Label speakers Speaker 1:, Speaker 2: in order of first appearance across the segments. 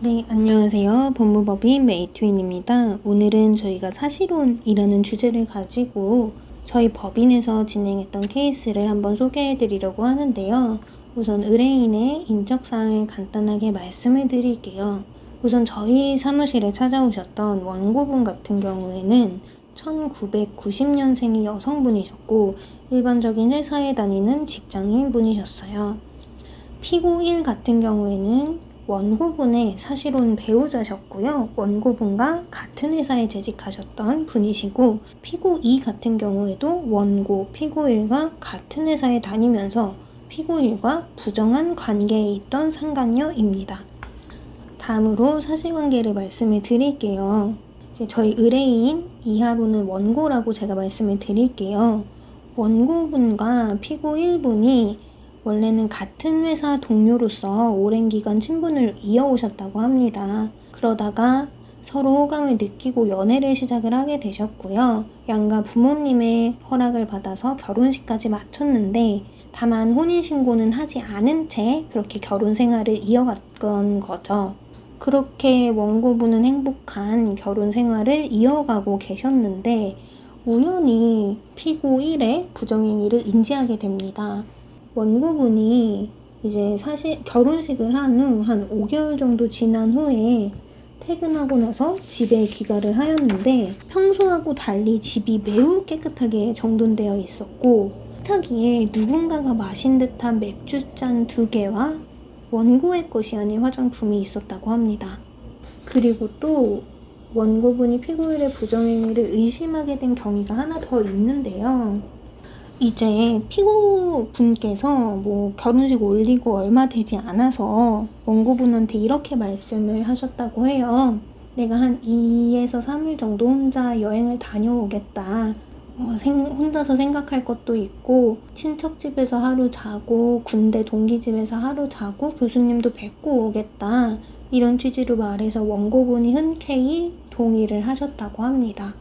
Speaker 1: 네, 안녕하세요. 법무법인 메이트윈입니다. 오늘은 저희가 사실혼이라는 주제를 가지고 저희 법인에서 진행했던 케이스를 한번 소개해 드리려고 하는데요. 우선 의뢰인의 인적사항을 간단하게 말씀을 드릴게요. 우선 저희 사무실에 찾아오셨던 원고분 같은 경우에는 1990년생의 여성분이셨고 일반적인 회사에 다니는 직장인 분이셨어요. 피고 1 같은 경우에는 원고분의 사실혼 배우자셨고요. 원고분과 같은 회사에 재직하셨던 분이시고, 피고 2 같은 경우에도 원고 피고 1과 같은 회사에 다니면서 피고 1과 부정한 관계에 있던 상간녀입니다. 다음으로 사실관계를 말씀을 드릴게요. 이제 저희 의뢰인 이하로는 원고라고 제가 말씀을 드릴게요. 원고분과 피고 1분이 원래는 같은 회사 동료로서 오랜 기간 친분을 이어오셨다고 합니다. 그러다가 서로 호감을 느끼고 연애를 시작을 하게 되셨고요. 양가 부모님의 허락을 받아서 결혼식까지 마쳤는데 다만 혼인신고는 하지 않은 채 그렇게 결혼 생활을 이어갔던 거죠. 그렇게 원고분은 행복한 결혼 생활을 이어가고 계셨는데 우연히 피고 1의 부정행위를 인지하게 됩니다. 원고분이 이제 사실 결혼식을 한 후 한 5개월 정도 지난 후에 퇴근하고 나서 집에 귀가를 하였는데 평소하고 달리 집이 매우 깨끗하게 정돈되어 있었고 식탁위에 누군가가 마신 듯한 맥주잔 2개와 원고의 것이 아닌 화장품이 있었다고 합니다. 그리고 또 원고분이 피고인의 부정행위를 의심하게 된 경위가 하나 더 있는데요. 이제 피고분께서 결혼식 올리고 얼마 되지 않아서 원고분한테 이렇게 말씀을 하셨다고 해요. 내가 한 2에서 3일 정도 혼자 여행을 다녀오겠다. 혼자서 생각할 것도 있고 친척 집에서 하루 자고 군대 동기 집에서 하루 자고 교수님도 뵙고 오겠다. 이런 취지로 말해서 원고분이 흔쾌히 동의를 하셨다고 합니다.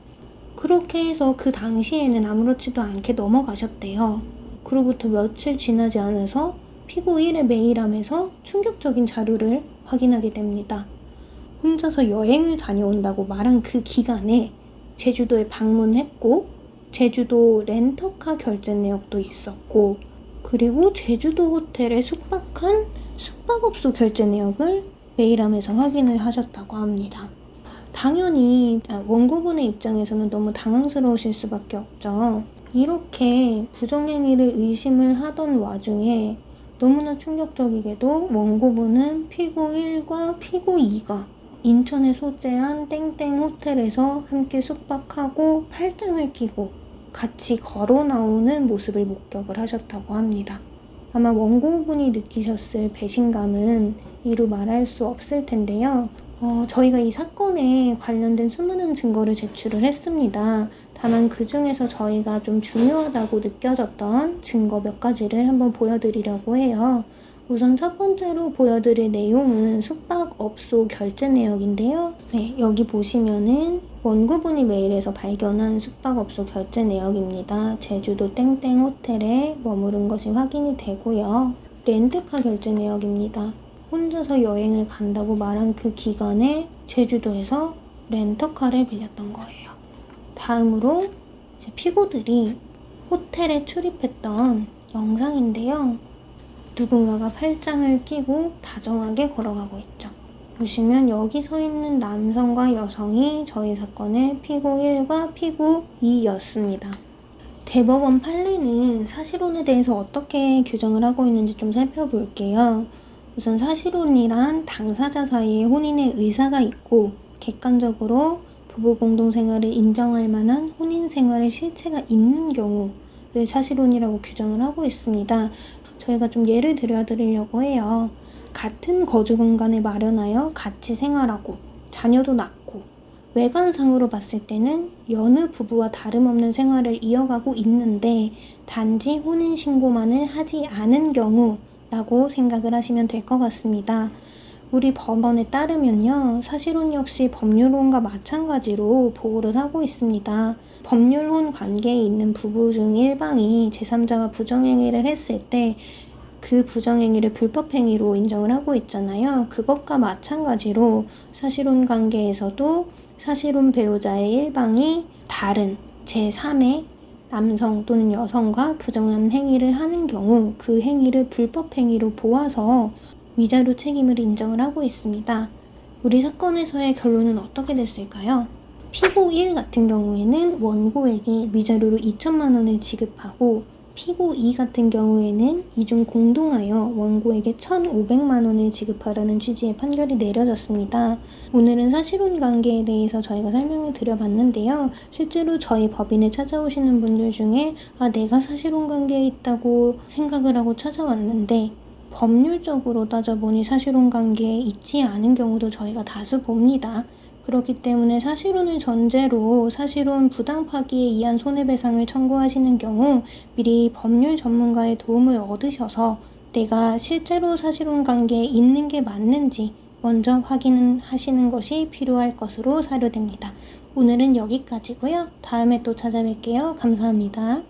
Speaker 1: 그렇게 해서 그 당시에는 아무렇지도 않게 넘어가셨대요. 그로부터 며칠 지나지 않아서 피고 1의 메일함에서 충격적인 자료를 확인하게 됩니다. 혼자서 여행을 다녀온다고 말한 그 기간에 제주도에 방문했고 제주도 렌터카 결제 내역도 있었고 그리고 제주도 호텔에 숙박한 숙박업소 결제 내역을 메일함에서 확인을 하셨다고 합니다. 당연히 원고분의 입장에서는 너무 당황스러우실 수밖에 없죠. 이렇게 부정행위를 의심을 하던 와중에 너무나 충격적이게도 원고분은 피고 1과 피고 2가 인천에 소재한 땡땡 호텔에서 함께 숙박하고 팔짱을 끼고 같이 걸어 나오는 모습을 목격을 하셨다고 합니다. 아마 원고분이 느끼셨을 배신감은 이루 말할 수 없을 텐데요. 저희가 이 사건에 관련된 수많은 증거를 제출을 했습니다. 다만 그 중에서 저희가 좀 중요하다고 느껴졌던 증거 몇 가지를 한번 보여드리려고 해요. 우선 첫 번째로 보여드릴 내용은 숙박업소 결제 내역인데요. 네, 여기 보시면은 원고분이 메일에서 발견한 숙박업소 결제 내역입니다. 제주도 땡땡 호텔에 머무른 것이 확인이 되고요. 렌트카 결제 내역입니다. 혼자서 여행을 간다고 말한 그 기간에 제주도에서 렌터카를 빌렸던 거예요. 다음으로 이제 피고들이 호텔에 출입했던 영상인데요. 누군가가 팔짱을 끼고 다정하게 걸어가고 있죠. 보시면 여기 서 있는 남성과 여성이 저희 사건의 피고 1과 피고 2였습니다. 대법원 판례는 사실혼에 대해서 어떻게 규정을 하고 있는지 좀 살펴볼게요. 우선 사실혼이란 당사자 사이에 혼인의 의사가 있고 객관적으로 부부 공동생활을 인정할 만한 혼인생활의 실체가 있는 경우를 사실혼이라고 규정을 하고 있습니다. 저희가 좀 예를 들어드리려고 해요. 같은 거주 공간을 마련하여 같이 생활하고 자녀도 낳고 외관상으로 봤을 때는 여느 부부와 다름없는 생활을 이어가고 있는데 단지 혼인신고만을 하지 않은 경우라고 생각을 하시면 될 것 같습니다. 우리 법원에 따르면요. 사실혼 역시 법률혼과 마찬가지로 보호를 하고 있습니다. 법률혼 관계에 있는 부부 중 일방이 제3자와 부정행위를 했을 때 그 부정행위를 불법행위로 인정을 하고 있잖아요. 그것과 마찬가지로 사실혼 관계에서도 사실혼 배우자의 일방이 다른 제3의 남성 또는 여성과 부정한 행위를 하는 경우 그 행위를 불법행위로 보아서 위자료 책임을 인정을 하고 있습니다. 우리 사건에서의 결론은 어떻게 됐을까요? 피고 1 같은 경우에는 원고에게 위자료로 2천만 원을 지급하고 피고 2 같은 경우에는 이중 공동하여 원고에게 1,500만 원을 지급하라는 취지의 판결이 내려졌습니다. 오늘은 사실혼 관계에 대해서 저희가 설명을 드려봤는데요. 실제로 저희 법인에 찾아오시는 분들 중에 내가 사실혼 관계에 있다고 생각을 하고 찾아왔는데 법률적으로 따져보니 사실혼 관계에 있지 않은 경우도 저희가 다수 봅니다. 그렇기 때문에 사실혼을 전제로 사실혼 부당 파기에 의한 손해배상을 청구하시는 경우 미리 법률 전문가의 도움을 얻으셔서 내가 실제로 사실혼 관계에 있는 게 맞는지 먼저 확인하시는 것이 필요할 것으로 사료됩니다. 오늘은 여기까지고요. 다음에 또 찾아뵐게요. 감사합니다.